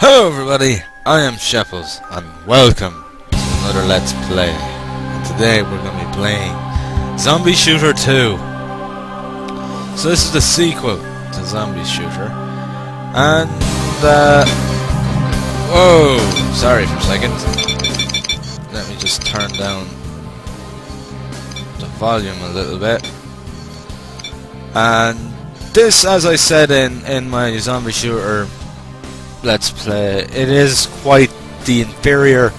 Hello everybody, I am Shepples, and welcome to another Let's Play. And today we're going to be playing Zombie Shooter 2. So this is the sequel to Zombie Shooter. And, whoa, sorry for a second. Let me just turn down the volume a little bit. And this, as I said in my Zombie Shooter Let's Play, it is quite the inferior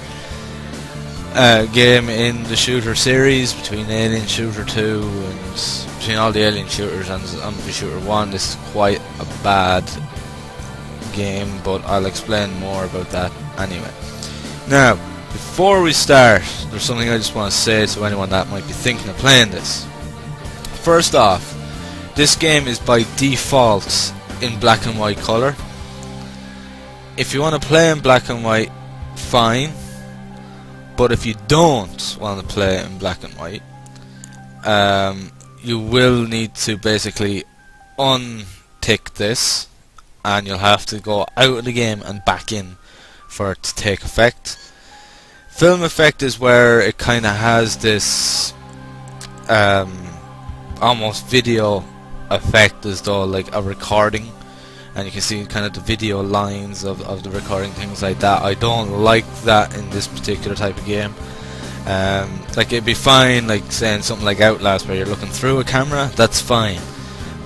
game in the shooter series between Alien Shooter 2 and between all the Alien shooters and Zombie Shooter 1. This is quite a bad game, but I'll explain more about that anyway. Now, before we start, there's something I just want to say to anyone that might be thinking of playing this. First off, this game is by default in black and white colour. If you want to play in black and white, fine. But if you don't want to play in black and white, you will need to basically untick this, and you'll have to go out of the game and back in for it to take effect. Film effect is where it kind of has this almost video effect, as though like a recording, and you can see kind of the video lines of the recording, things like that. I don't like that in this particular type of game. Like, it'd be fine, like saying something like Outlast where you're looking through a camera, that's fine.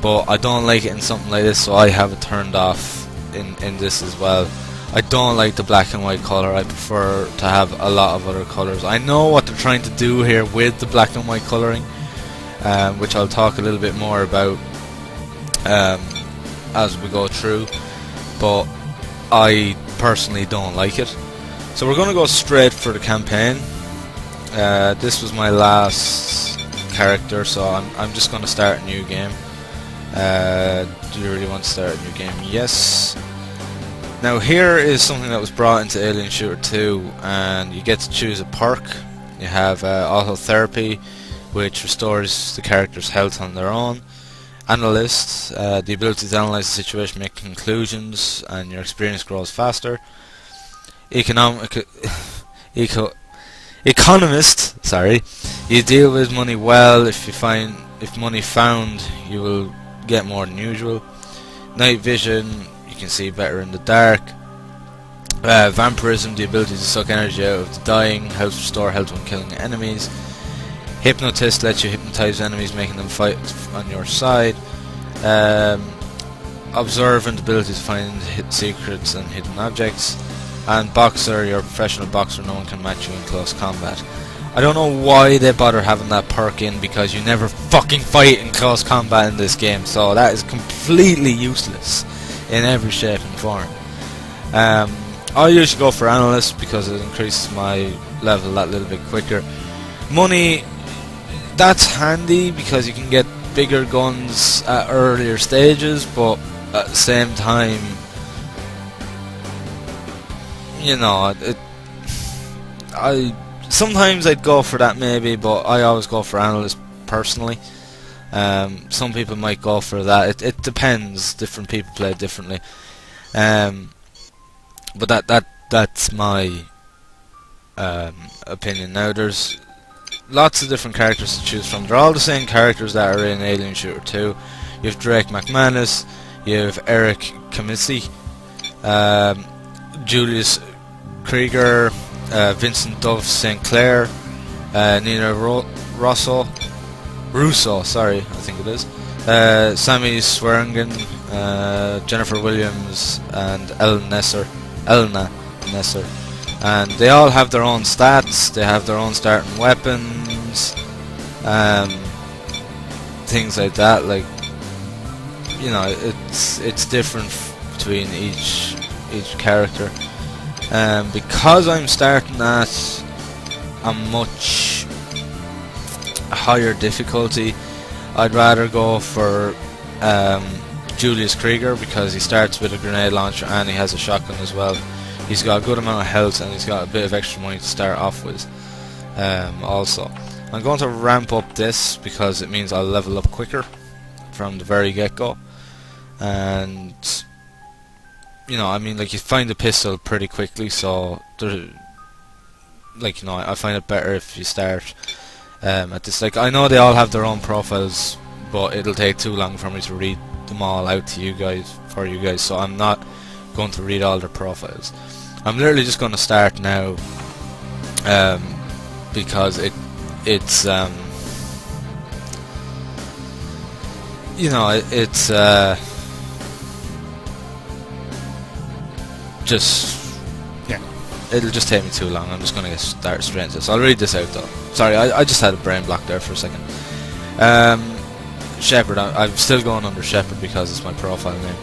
But I don't like it in something like this, so I have it turned off in this as well. I don't like the black and white colour. I prefer to have a lot of other colours. I know what they're trying to do here with the black and white colouring, which I'll talk a little bit more about as we go through, but I personally don't like it. So we're going to go straight for the campaign. This was my last character, so I'm just going to start a new game. Do you really want to start a new game? Yes. Now here is something that was brought into Alien Shooter 2, and you get to choose a perk. You have autotherapy, which restores the character's health on their own. Analyst, the ability to analyze the situation, make conclusions, and your experience grows faster. Economist, sorry, you deal with money well. If money found, you will get more than usual. Night vision, you can see better in the dark. Vampirism, the ability to suck energy out of the dying, helps restore health when killing enemies. Hypnotist lets you hypnotize enemies, making them fight on your side. Observant, ability to find hidden secrets and hidden objects. And Boxer, you're a professional boxer, no one can match you in close combat. I don't know why they bother having that perk in, because you never fucking fight in close combat in this game, so that is completely useless in every shape and form. I usually go for Analyst because it increases my level that little bit quicker. Money, that's handy because you can get bigger guns at earlier stages, but at the same time, you know, sometimes I'd go for that maybe, but I always go for Analyst personally. Some people might go for that. It depends. Different people play it differently. But that's my opinion. Now there's lots of different characters to choose from. They're all the same characters that are in Alien Shooter 2. You have Drake McManus, you have Eric Kamisi, Julius Krieger, Vincent Dove St. Clair, Nina Russo, sorry, I think it is, Sammy Swearingen, Jennifer Williams, and Elna Nesser. And they all have their own stats, they have their own starting weapons, things like that. Like, you know, it's different between each character. Because I'm starting at a much higher difficulty, I'd rather go for Julius Krieger, because he starts with a grenade launcher and he has a shotgun as well. He's got a good amount of health and he's got a bit of extra money to start off with. Also, I'm going to ramp up this because it means I'll level up quicker from the very get-go. And you know, I mean, like, you find the pistol pretty quickly, so like, you know, I find it better if you start at this. Like, I know they all have their own profiles, but it'll take too long for me to read them all out to you guys, so I'm not going to read all their profiles. I'm literally just going to start now, because it's you know, it's just, yeah, it'll just take me too long. I'm just going to get started straight into this. I'll read this out though. Sorry, I just had a brain block there for a second. Shepard, I'm still going under Shepard because it's my profile name.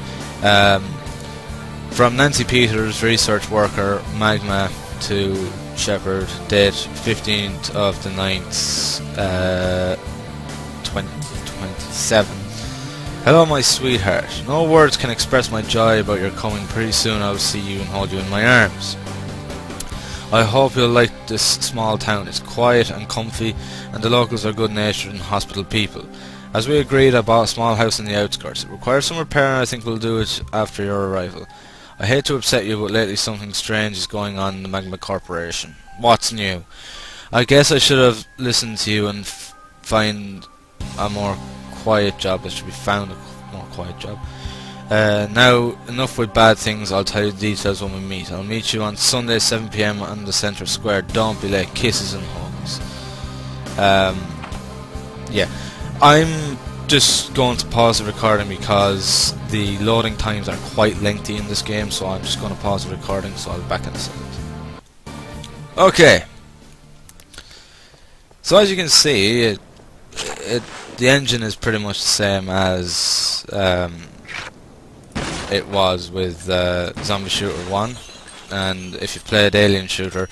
From Nancy Peters, research worker, Magma, to Shepard, date 15th of the 9th, 2027. Hello my sweetheart, no words can express my joy about your coming. Pretty soon I'll see you and hold you in my arms. I hope you'll like this small town. It's quiet and comfy, and the locals are good-natured and hospitable people. As we agreed, I bought a small house in the outskirts. It requires some repair, and I think we'll do it after your arrival. I hate to upset you, but lately something strange is going on in the Magma Corporation. What's new? I guess I should have listened to you and find a more quiet job. There should be found a more quiet job. Now, enough with bad things. I'll tell you the details when we meet. I'll meet you on Sunday 7 PM on the Centre Square. Don't be late. Kisses and hugs. Yeah, I'm just going to pause the recording because the loading times are quite lengthy in this game, so I'm just going to pause the recording, so I'll be back in a second. Okay, so as you can see, the engine is pretty much the same as it was with Zombie Shooter 1, and if you've played Alien Shooter,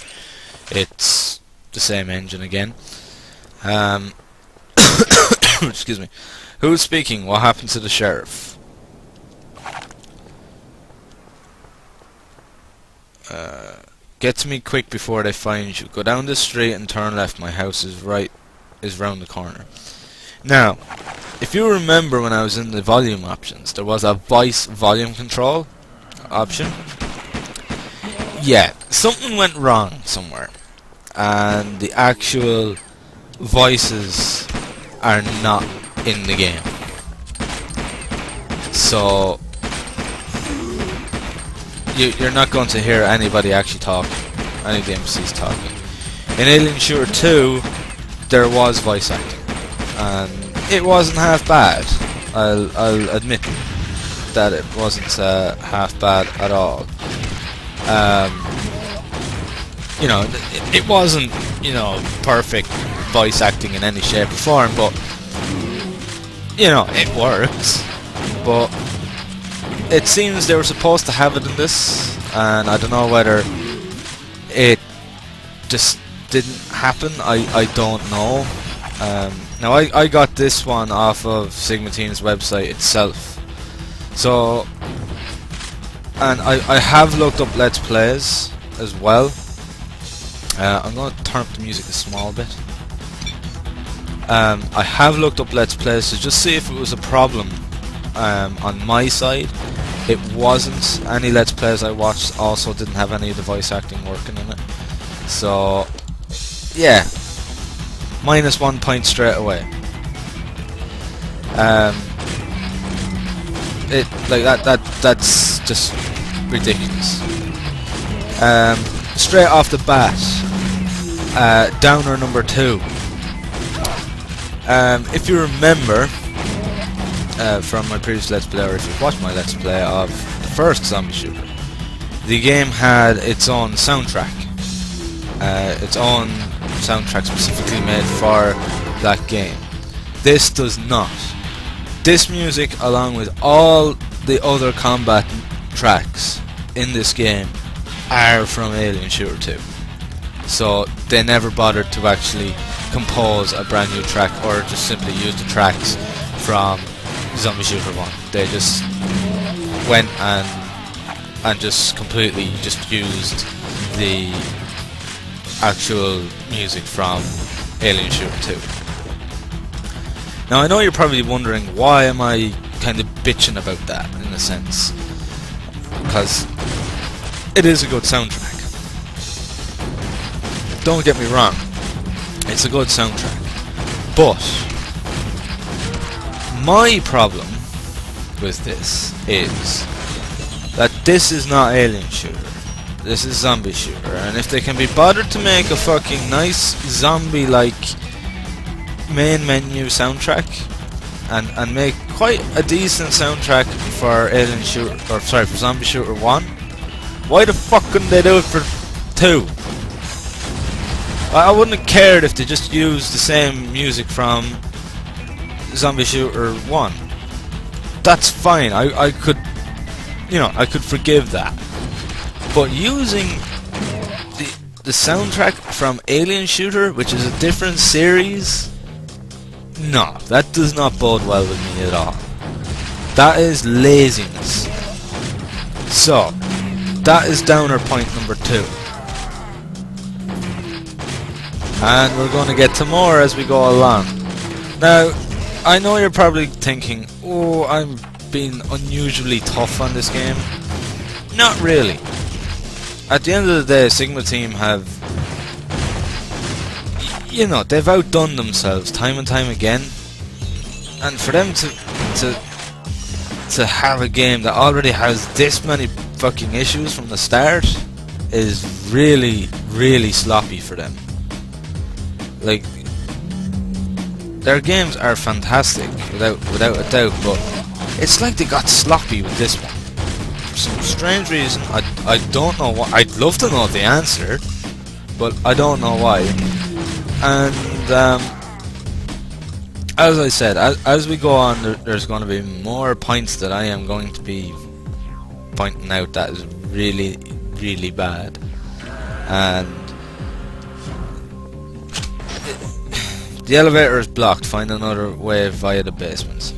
it's the same engine again. Excuse me. Who's speaking? What happened to the sheriff? Get to me quick before they find you. Go down this street and turn left. My house is round the corner. Now, if you remember when I was in the volume options, there was a voice volume control option. Yeah, something went wrong somewhere, and the actual voices are not in the game. So you're not going to hear anybody actually talking, any of the NPCs talking. In Alien Shooter 2, there was voice acting, and it wasn't half bad. I'll admit that it wasn't half bad at all. You know, it wasn't, you know, perfect voice acting in any shape or form, but you know, it works. But it seems they were supposed to have it in this, and I don't know whether it just didn't happen. I don't know. Now I got this one off of Sigma Team's website itself. So, and I have looked up Let's Plays as well. I'm going to turn up the music a small bit. I have looked up Let's Plays to just see if it was a problem on my side. It wasn't. Any Let's Plays I watched also didn't have any of the voice acting working in it. So, yeah, -1 point straight away. It like that's just ridiculous. Straight off the bat, downer number 2. If you remember from my previous Let's Play, or if you've watched my Let's Play of the first Zombie Shooter, the game had its own soundtrack. Its own soundtrack specifically made for that game. This does not. This music, along with all the other combat tracks in this game, are from Alien Shooter 2. So they never bothered to actually compose a brand new track or just simply use the tracks from Zombie Shooter 1. They just went and just completely just used the actual music from Alien Shooter 2. Now I know you're probably wondering, why am I kind of bitching about that in a sense? because it is a good soundtrack. Don't get me wrong, it's a good soundtrack. But my problem with this is that this is not Alien Shooter. This is Zombie Shooter, and if they can be bothered to make a fucking nice zombie-like main menu soundtrack and make quite a decent soundtrack for Alien Shooter, or sorry, for Zombie Shooter 1, why the fuck couldn't they do it for 2? I wouldn't have cared if they just used the same music from Zombie Shooter 1. That's fine. I could, you know, I could forgive that. But using the soundtrack from Alien Shooter, which is a different series, no, that does not bode well with me at all. That is laziness. So, that is downer point number 2. And we're going to get to more as we go along. Now, I know you're probably thinking, oh, I'm being unusually tough on this game. Not really. At the end of the day, Sigma Team have, you know, they've outdone themselves time and time again. And for them to have a game that already has this many fucking issues from the start is really, really sloppy for them. Like, their games are fantastic, without a doubt, but it's like they got sloppy with this one. For some strange reason, I don't know why. I'd love to know the answer, but I don't know why. And as I said, as we go on, there's going to be more points that I am going to be pointing out that is really, really bad. And the elevator is blocked. Find another way via the basement.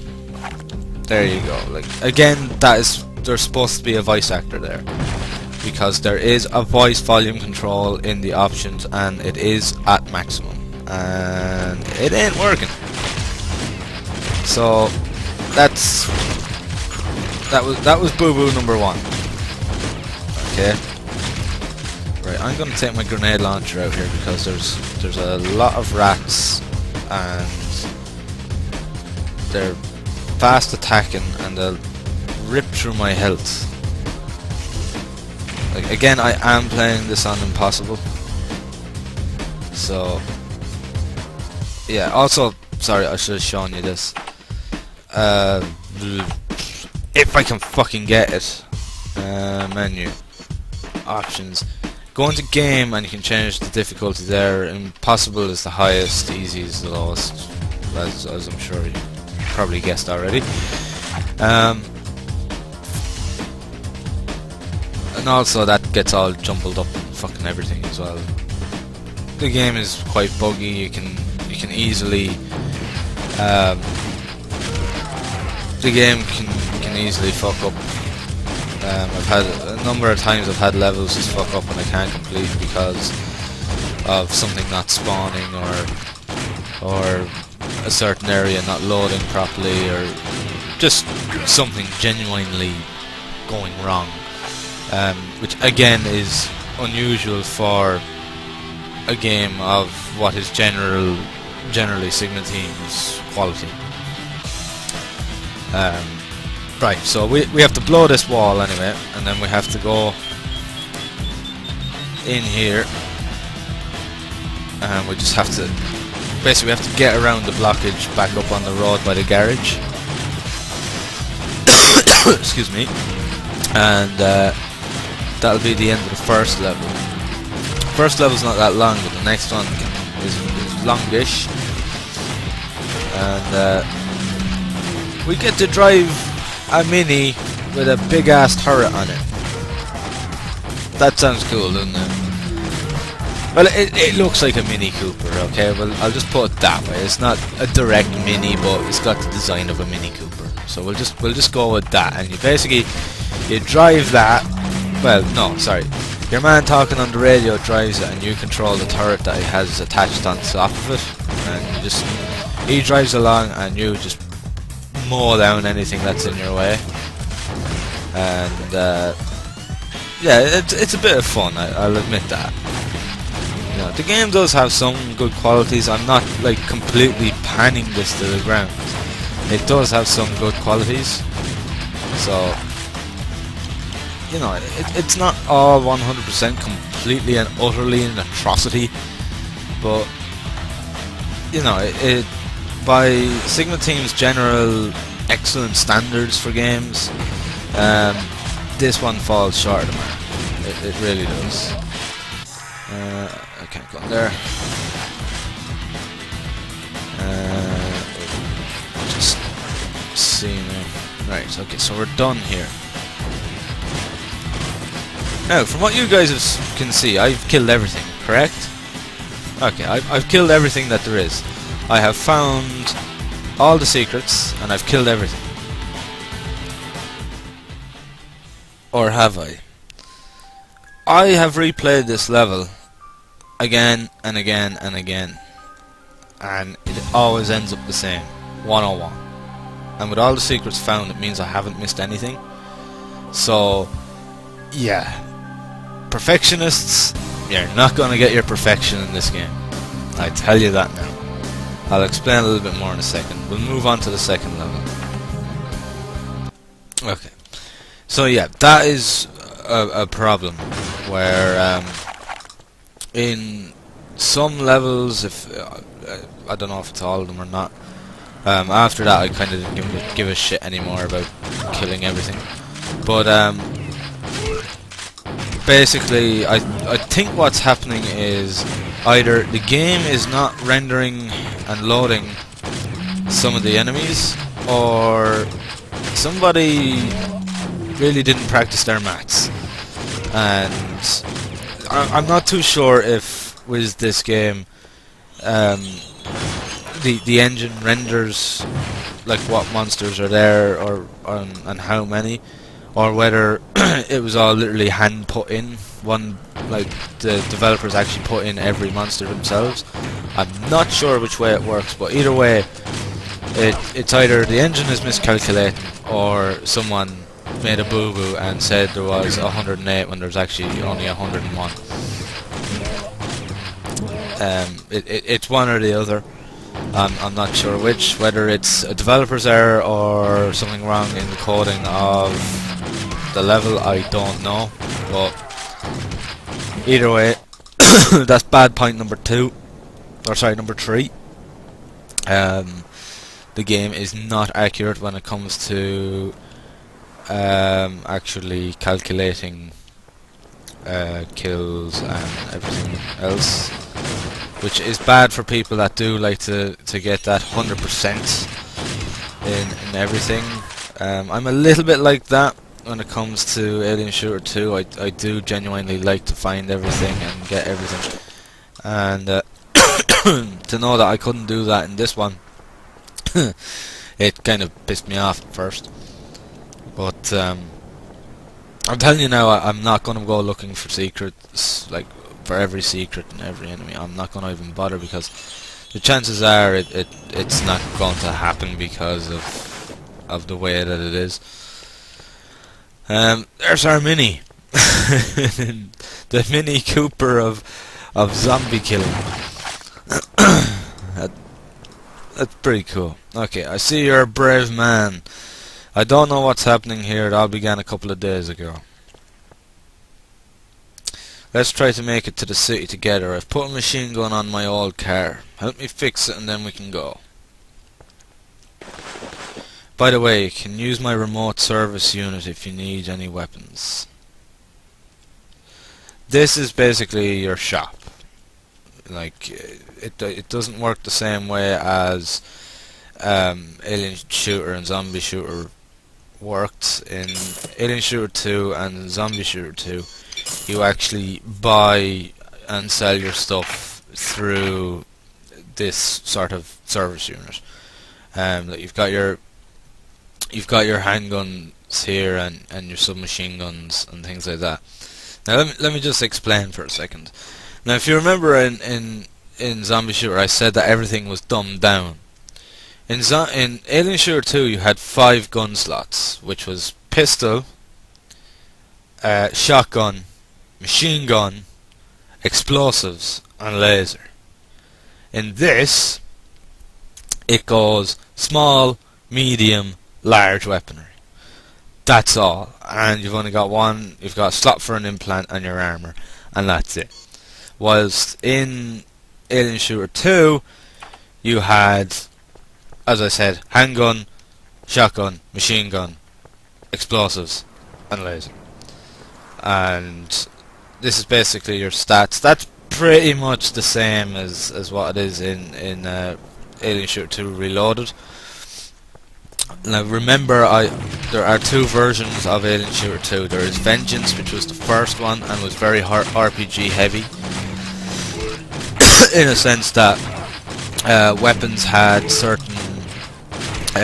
There you go. Like, again, there's supposed to be a voice actor there, because there is a voice volume control in the options, and it is at maximum, and it ain't working. So that was boo-boo number 1. Okay. Right, I'm gonna take my grenade launcher out here because there's a lot of rats and they're fast attacking and they'll rip through my health. Like, again, I am playing this on impossible, so yeah. Also, sorry, I should have shown you this. If I can fucking get it. Menu options, go into game and you can change the difficulty there. Impossible is the highest, easy is the lowest, as I'm sure you probably guessed already. And also that gets all jumbled up and fucking everything as well. The game is quite buggy. You can easily the game can easily fuck up. I've had a number of times I've had levels just fuck up and I can't complete because of something not spawning or a certain area not loading properly, or just something genuinely going wrong, which again is unusual for a game of what is generally Sigma Team's quality. Right, so we have to blow this wall anyway, and then we have to go in here, and we just have to, basically we have to get around the blockage back up on the road by the garage. Excuse me. And that'll be the end of the first level. First level's not that long, but the next one is longish. And we get to drive a Mini with a big ass turret on it. That sounds cool, doesn't it? Well, it looks like a Mini Cooper, okay? Well, I'll just put it that way. It's not a direct Mini, but it's got the design of a Mini Cooper. So we'll just go with that. And you drive that. Well, no, sorry. Your man talking on the radio drives it, and you control the turret that he has attached on top of it. And he drives along, and you just mow down anything that's in your way. And yeah, it's a bit of fun. I'll admit that. You know, the game does have some good qualities. I'm not like completely panning this to the ground. It does have some good qualities. So, you know, it's not all 100% completely and utterly an atrocity, but you know, by Sigma Team's general excellent standards for games, this one falls short of the mark. It really does. I can't go in there. Just see now. Right, okay, so we're done here. Now, from what you guys can see, I've killed everything, correct? Okay, I've killed everything that there is. I have found all the secrets, and I've killed everything. Or have I? I have replayed this level again and again and again, and it always ends up the same, 101. And with all the secrets found, it means I haven't missed anything. So, yeah, perfectionists, you're not going to get your perfection in this game. I tell you that now. I'll explain a little bit more in a second. We'll move on to the second level. Okay. So yeah, that is a problem where in some levels, if I don't know if it's all of them or not, after that I kind of didn't give a shit anymore about killing everything. But basically, I think what's happening is either the game is not rendering and loading some of the enemies, or somebody really didn't practice their maths. And I'm not too sure if with this game the engine renders like what monsters are there or and how many, or whether it was all literally hand put in. Like the developers actually put in every monster themselves. I'm not sure which way it works, but either way, it's either the engine is miscalculating or someone made a boo-boo and said there was 108 when there's actually only 101. It's one or the other. I'm not sure which, whether it's a developer's error or something wrong in the coding of the level, I don't know, but either way, that's bad point number 2, or sorry, number 3. The game is not accurate when it comes to actually calculating kills and everything else, which is bad for people that do like to get that 100% in everything. I'm a little bit like that when it comes to Alien Shooter 2. I do genuinely like to find everything and get everything, and to know that I couldn't do that in this one, it kind of pissed me off at first. But I'm telling you now, I'm not going to go looking for secrets, like for every secret and every enemy. I'm not going to even bother, because the chances are it's not going to happen because of the way that it is. There's our Mini, the Mini Cooper of zombie killing. That's pretty cool. Okay, I see you're a brave man. I don't know what's happening here. It all began a couple of days ago. Let's try to make it to the city together. I've put a machine gun on my old car. Help me fix it and then we can go. By the way, you can use my remote service unit if you need any weapons. This is basically your shop. Like, it doesn't work the same way as Alien Shooter and Zombie Shooter worked. In Alien Shooter 2 and Zombie Shooter 2, you actually buy and sell your stuff through this sort of service unit. Like you've got your handguns here and your submachine guns and things like that. Now let me just explain for a second. Now, if you remember in Zombie Shooter, I said that everything was dumbed down. In Alien Shooter 2, you had 5 gun slots, which was pistol, shotgun, machine gun, explosives, and laser. In this, it goes small, medium, large weaponry. That's all. And you've only got one, you've got a slot for an implant and your armor, and that's it. Whilst in Alien Shooter 2, you had, as I said, handgun, shotgun, machine gun, explosives, and laser. And this is basically your stats. That's pretty much the same as what it is in Alien Shooter 2 Reloaded. Now remember, there are two versions of Alien Shooter 2. There is Vengeance, which was the first one and was very RPG heavy, in a sense that weapons had certain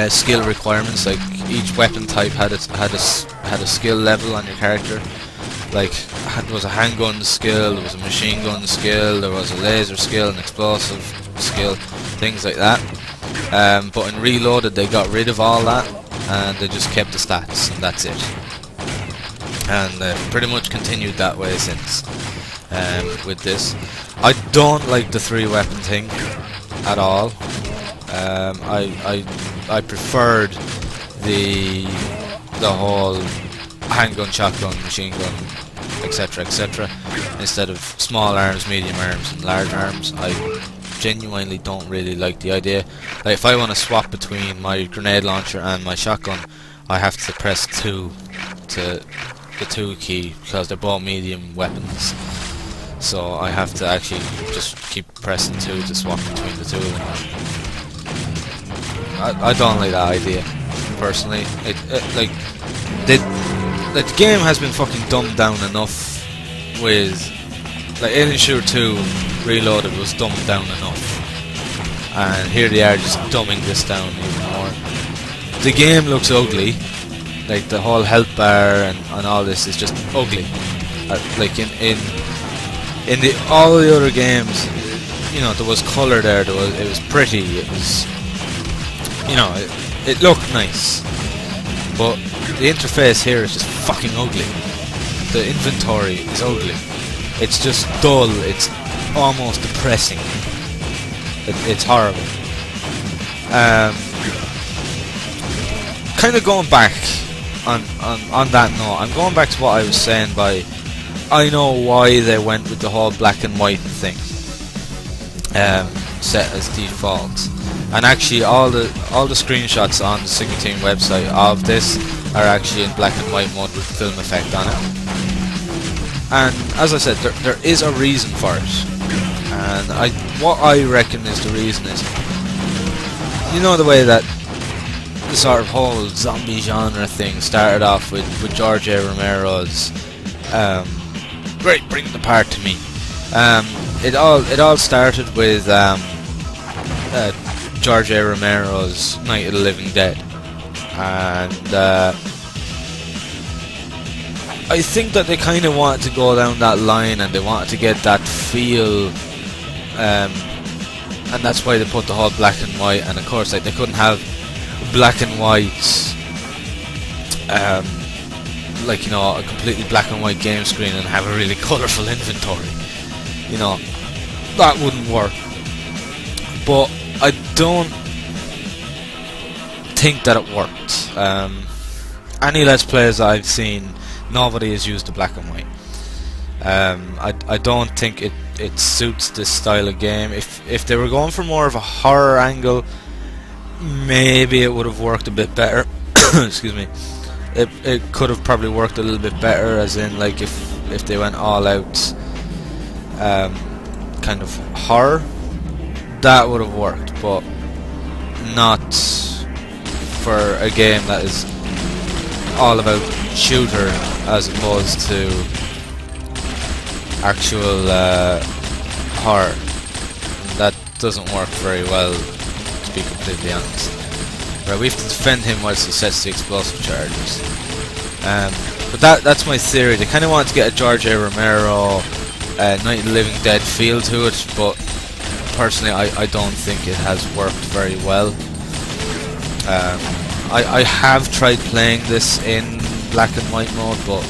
skill requirements. Like each weapon type had a skill level on your character. Like there was a handgun skill, there was a machine gun skill, there was a laser skill, an explosive skill, things like that. But in Reloaded they got rid of all that and they just kept the stats, and that's it. And they've pretty much continued that way since. With this, I don't like the 3-weapon thing at all. I preferred the whole handgun, shotgun, machine gun, etc., etc., instead of small arms, medium arms, and large arms. I genuinely don't really like the idea. Like if I want to swap between my grenade launcher and my shotgun, I have to press 2 to the 2 key because they're both medium weapons. So I have to actually just keep pressing 2 to swap between the two of them. I don't like that idea, personally. The game has been fucking dumbed down enough with, like, Alien Shooter 2 Reloaded was dumbed down enough, and here they are just dumbing this down even more. The game looks ugly, like the whole health bar and all this is just ugly. Like in all the other games, you know, there was colour there. It was pretty. It was, you know, it looked nice, but the interface here is just fucking ugly. The inventory is ugly. It's just dull. It's almost depressing. It's horrible. Kind of going back on that note, I'm going back to what I was saying by, I know why they went with the whole black and white thing set as default. And actually all the screenshots on the Sigma Team website of this are actually in black and white mode with film effect on it. And as I said, there is a reason for it. And what I reckon is the reason is, you know, the way that the sort of whole zombie genre thing started off with George A. Romero's Great, Bring the Part to Me. It all started with George A. Romero's Night of the Living Dead, and I think that they kind of wanted to go down that line, and they wanted to get that feel, and that's why they put the whole black and white. And of course, like, they couldn't have black and white, like, you know, a completely black and white game screen and have a really colourful inventory. You know, that wouldn't work. But I don't think that it worked. Any Let's Plays that I've seen, nobody has used the black and white. I don't think it suits this style of game. If they were going for more of a horror angle, maybe it would have worked a bit better. Excuse me. It could have probably worked a little bit better, as in, like, if they went all out kind of horror, that would have worked, but not for a game that is all about shooter as opposed to actual horror. That doesn't work very well, to be completely honest. Right, we have to defend him whilst he sets the explosive charges. But that's my theory. They kind of want to get a George A. Romero Night of the Living Dead feel to it, but personally I don't think it has worked very well. I have tried playing this in black and white mode, but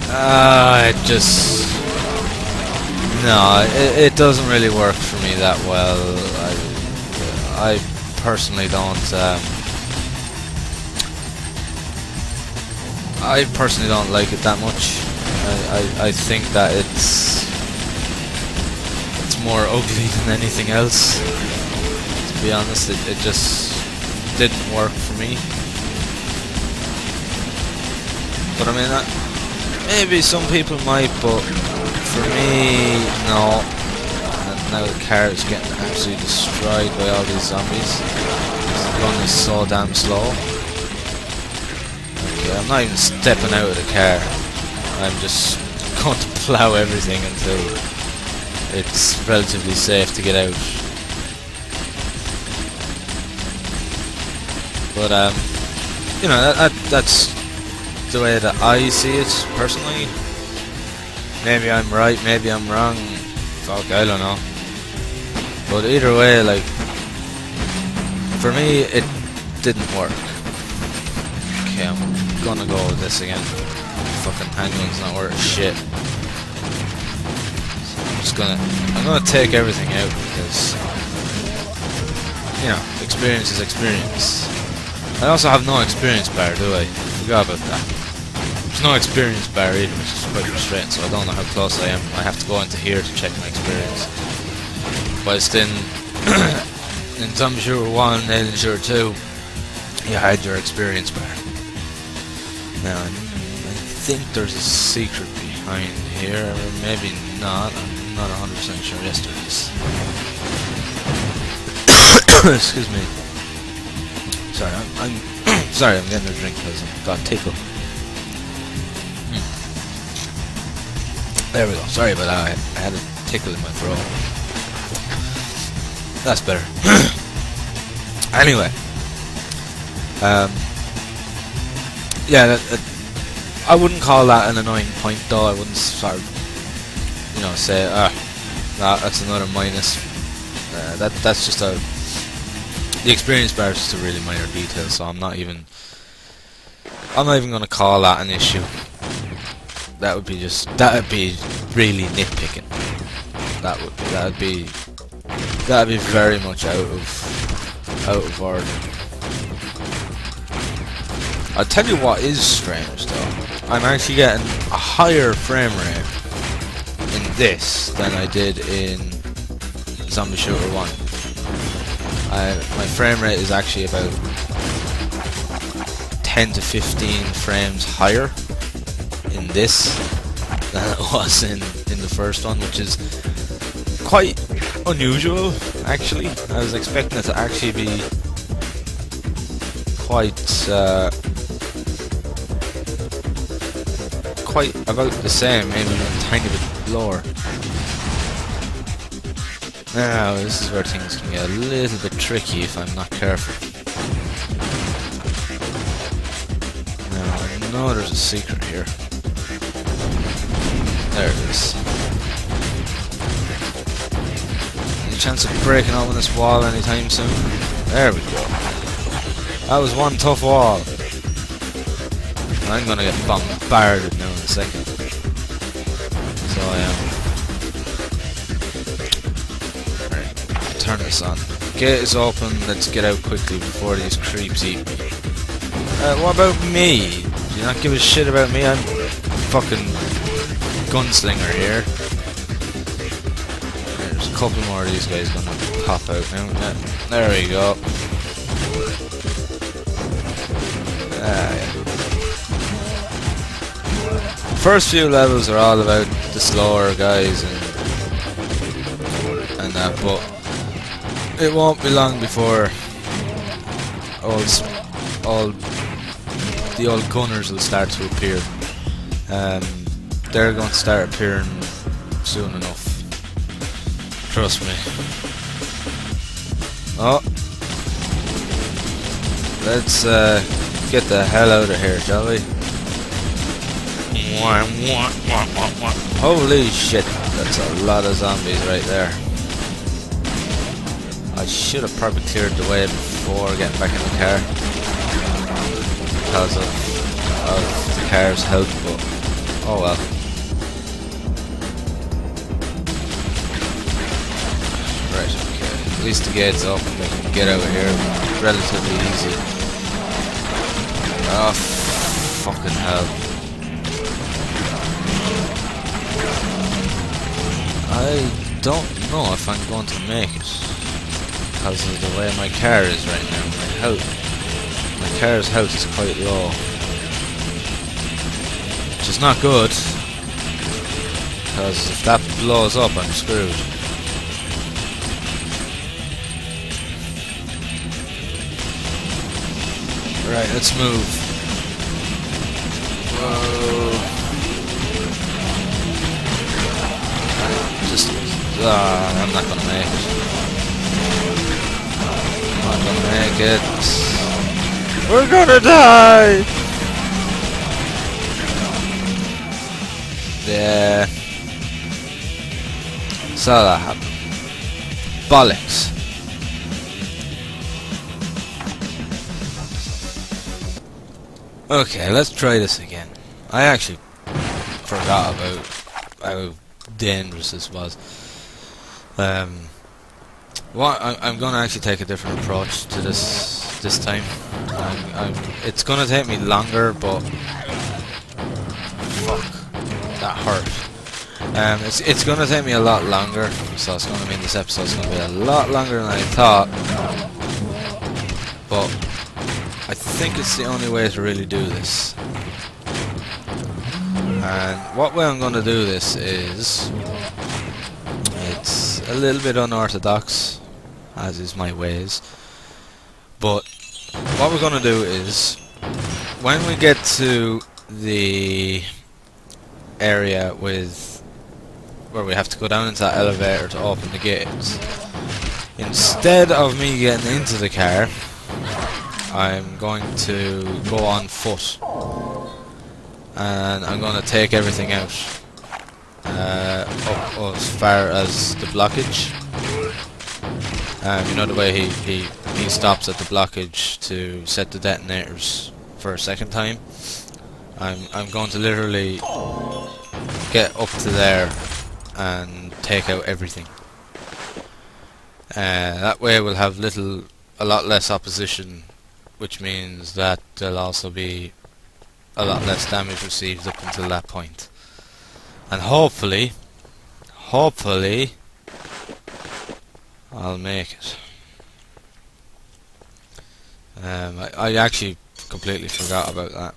It just... No, it doesn't really work for me that well. I personally don't... I personally don't like it that much. I think that it's more ugly than anything else. To be honest, it just didn't work for me. But I mean, maybe some people might, but for me, no. And now the car is getting absolutely destroyed by all these zombies. The gun is so damn slow. Okay, I'm not even stepping out of the car. I'm just going to plow everything until it's relatively safe to get out. But you know, that's the way that I see it personally. Maybe I'm right, maybe I'm wrong. Fuck, I don't know. But either way, like, for me, it didn't work. Okay, I'm gonna go with this again. Fucking handgun's not worth shit. So I'm gonna take everything out because, you know, experience is experience. I also have no experience bar, do I? Forgot about that. There's no experience bar either, which is quite frustrating, so I don't know how close I am. I have to go into here to check my experience. Whilst in Zombie Shooter 1, Alien Shooter 2, you had your experience bar. Now, I think there's a secret behind here, or maybe not. I'm not 100% sure. Yes, there is. Excuse me. Sorry, I'm sorry, I'm getting a drink because I've got a tickle. There we go. Sorry about that. I had a tickle in my throat. That's better. Anyway, yeah, I wouldn't call that an annoying point, though. I wouldn't sort of, you know, say, that's another minus. That's just a... The experience bar is just a really minor detail, so I'm not even going to call that an issue. That would be really nitpicking. That would be very much out of order. I'll tell you what is strange though. I'm actually getting a higher frame rate in this than I did in Zombie Shooter 1. My frame rate is actually about 10 to 15 frames higher in this than it was in the first one, which is quite unusual actually. I was expecting it to actually be quite about the same, maybe a tiny bit lower. Now, this is where things can get a little bit tricky if I'm not careful. Now, I know there's a secret here. There it is. Any chance of breaking open this wall anytime soon? There we go. That was one tough wall. I'm gonna get bombarded now in a second. So I am. Turn this on. Gate is open, let's get out quickly before these creeps eat me. What about me? Do you not give a shit about me? I'm fucking gunslinger here. There's a couple more of these guys gonna pop out now. Yeah, there we go. Yeah. First few levels are all about the slower guys and that, but it won't be long before all the old gunners will start to appear. They're going to start appearing soon enough. Trust me. Oh, let's get the hell out of here, shall we? Holy shit, that's a lot of zombies right there. I should have probably cleared the way before getting back in the car because of the car's health, but Oh well. Right, okay. At least the gate's open. We can get out of here relatively easy. Oh, fucking hell. I don't know if I'm going to make it because of the way my car is right now. My car's health is quite low, which is not good because if that blows up, I'm screwed. Right, let's move. Whoa. Just, I'm not gonna make it. I'm not gonna make it. We're gonna die! Yeah. Saw that happen. Bollocks. Okay, let's try this again. I actually forgot about how dangerous this was. I'm gonna actually take a different approach to this time. It's gonna take me longer, but fuck, that hurt. It's gonna take me a lot longer, so it's gonna mean this episode's gonna be a lot longer than I thought. But I think it's the only way to really do this. And what way I'm going to do this is, it's a little bit unorthodox, as is my ways, but what we're going to do is, when we get to the area where we have to go down into that elevator to open the gates, instead of me getting into the car, I'm going to go on foot, and I'm going to take everything out up as far as the blockage. You know the way he stops at the blockage to set the detonators for a second time. I'm going to literally get up to there and take out everything. That way we'll have a lot less opposition, which means that there'll also be a lot less damage received up until that point. And hopefully, I'll make it. I actually completely forgot about that.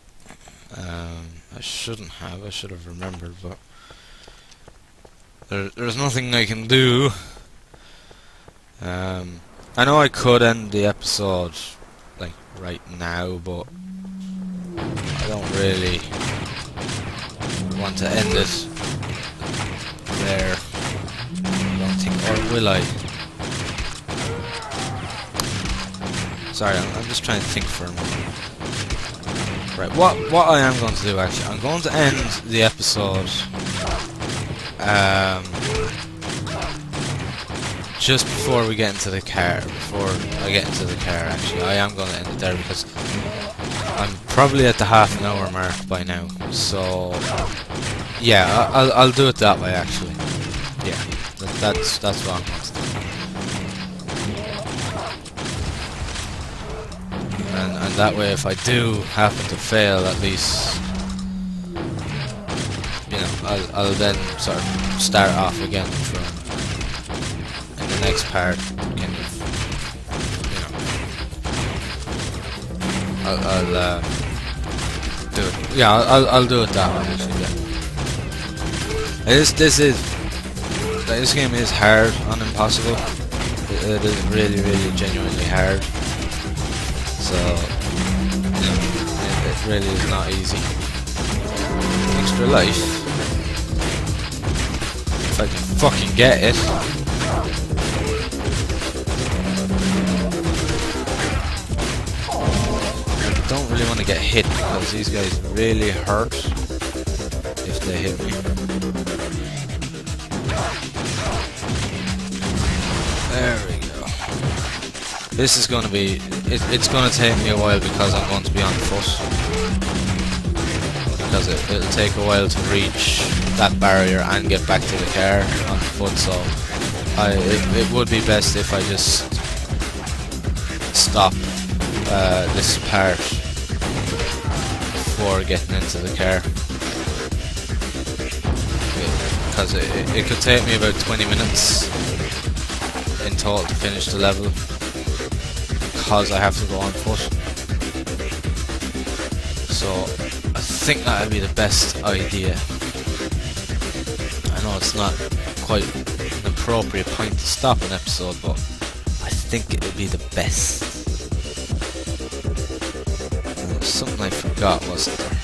I shouldn't have, I should have remembered, but there's nothing I can do. I know I could end the episode like right now, but I don't really want to end it there. I don't think, or will I? Sorry, I'm just trying to think for a moment. Right, what I am going to do actually, I'm going to end the episode just before we get into the car. Before I get into the car, actually, I am going to end it there because I'm probably at the half an hour mark by now. So yeah, I'll do it that way actually. Yeah, that's what I'm going to do. And that way, if I do happen to fail, at least, you know, I'll then sort of start off again from in the next part, kind of, you know, I'll do it. Yeah, I'll do it that way. Actually, yeah. This game is hard on Impossible. It is really genuinely hard. So, you know, it really is not easy. Extra life. If I can fucking get it. I don't really want to get hit because these guys really hurt if they hit me. There we go. This is going to be... It's going to take me a while because I'm going to be on foot. Because because it'll take a while to reach that barrier and get back to the car on foot. So it would be best if I just stop this part before getting into the car, because it could take me about 20 minutes in total to finish the level, because I have to go on foot. So I think that would be the best idea. I know it's not quite an appropriate point to stop an episode, but I think it would be the best. There was something I forgot, wasn't there?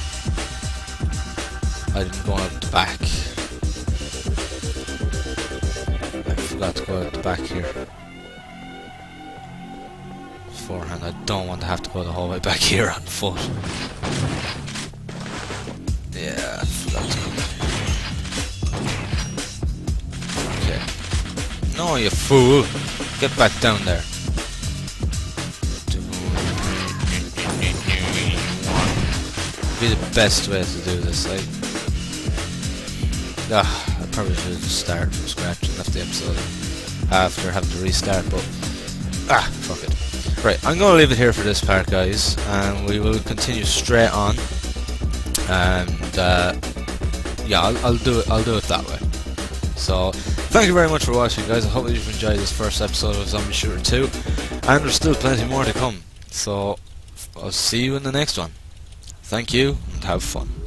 I didn't go out the back. I forgot to go out the back here beforehand. I don't want to have to go the whole way back here on foot. Yeah, I forgot to. Okay. No, you fool! Get back down there. Be the best way to do this, like. I probably should have just started from scratch and left the episode after having to restart, but fuck it. Right, I'm gonna leave it here for this part, guys, and we will continue straight on. And yeah, I'll do it that way. So thank you very much for watching, guys. I hope that you've enjoyed this first episode of Zombie Shooter 2, and there's still plenty more to come. So I'll see you in the next one. Thank you, and have fun.